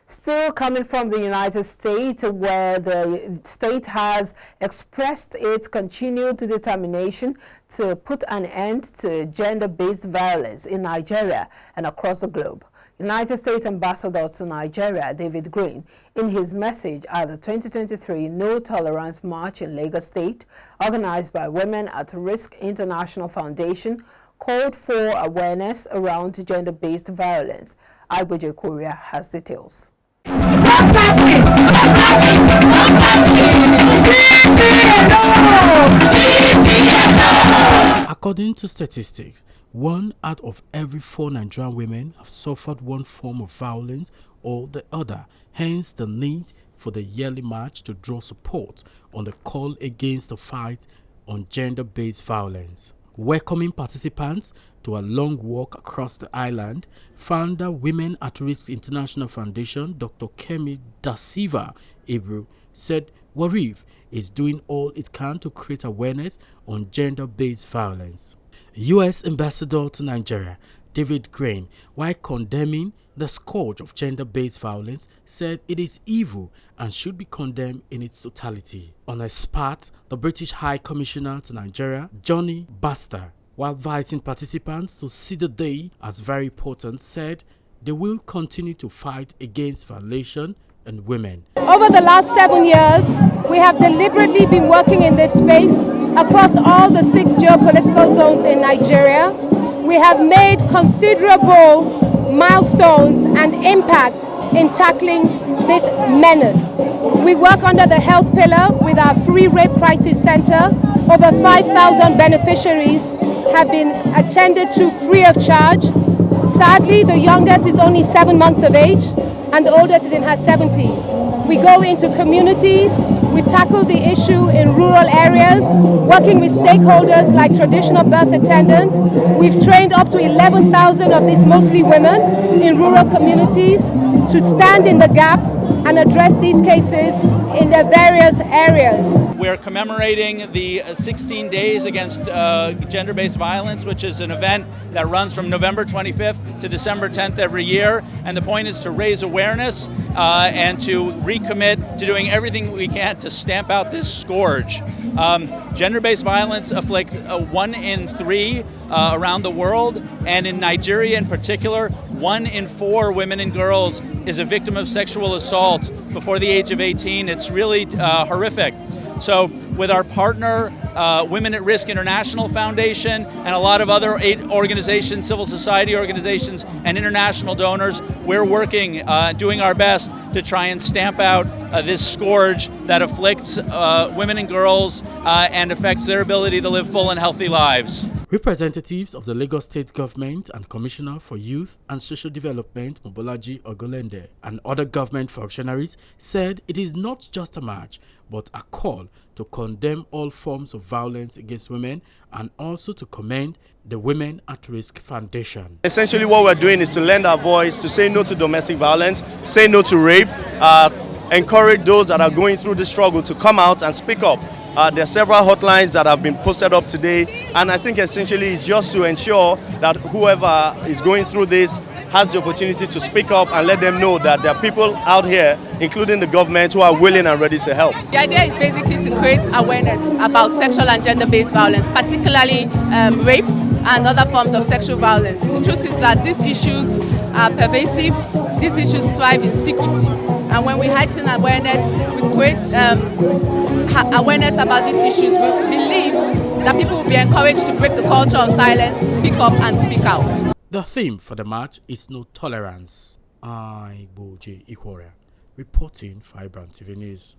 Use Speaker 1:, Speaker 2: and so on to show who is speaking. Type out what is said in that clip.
Speaker 1: Still coming from the United States, where the state has expressed its continued determination to put an end to gender-based violence in Nigeria and across the globe. United States Ambassador to Nigeria, David Green, in his message at the 2023 No Tolerance March in Lagos State, organized by Women at Risk International Foundation, called for awareness around gender-based violence. iBrandTV has details.
Speaker 2: According to statistics, 1 out of every 4 Nigerian women have suffered one form of violence or the other, hence the need for the yearly march to draw support on the call against the fight on gender-based violence. Welcoming participants to a long walk across the island, founder Women at Risk International Foundation, Dr. Kemi Da Silva Ebru, said Warif is doing all it can to create awareness on gender-based violence. U.S. Ambassador to Nigeria, David Green, while condemning the scourge of gender-based violence, said it is evil and should be condemned in its totality. On his part, the British High Commissioner to Nigeria, Johnny Baxter, while advising participants to see the day as very important, said they will continue to fight against violation and women.
Speaker 3: Over the last 7 years, we have deliberately been working in this space across all the 6 geopolitical zones in Nigeria. We have made considerable milestones and impact in tackling this menace. We work under the health pillar with our Free Rape Crisis Center. Over 5,000 beneficiaries have been attended to free of charge. Sadly, the youngest is only 7 months of age and the oldest is in her 70s. We go into communities, we tackle the issue in rural areas, working with stakeholders like traditional birth attendants. We've trained up to 11,000 of these mostly women in rural communities to stand in the gap and address these cases in their various areas.
Speaker 4: We're commemorating the 16 Days Against Gender-Based Violence, which is an event that runs from November 25th to December 10th every year. And the point is to raise awareness and to recommit to doing everything we can to stamp out this scourge. Gender-based violence afflicts 1 in 3 around the world, and in Nigeria in particular, 1 in 4 women and girls is a victim of sexual assault before the age of 18. It's really horrific. So with our partner, Women at Risk International Foundation, and a lot of other organizations, civil society organizations, and international donors, we're working, doing our best to try and stamp out this scourge that afflicts women and girls and affects their ability to live full and healthy lives.
Speaker 2: Representatives of the Lagos State Government and Commissioner for Youth and Social Development, Mobolaji Ogolende, and other government functionaries said it is not just a march, but a call to condemn all forms of violence against women and also to commend the Women at Risk Foundation.
Speaker 5: Essentially what we're doing is to lend our voice to say no to domestic violence, say no to rape, encourage those that are going through the struggle to come out and speak up. There are several hotlines that have been posted up today, and I think essentially it's just to ensure that whoever is going through this has the opportunity to speak up and let them know that there are people out here, including the government, who are willing and ready to help.
Speaker 6: The idea is basically to create awareness about sexual and gender-based violence, particularly rape and other forms of sexual violence. The truth is that these issues are pervasive, these issues thrive in secrecy, and when we heighten awareness, we create awareness about these issues. We believe that people will be encouraged to break the culture of silence, speak up and speak out.
Speaker 2: The theme for the march is No Tolerance. iBrandTV reporting for iBrandTV News.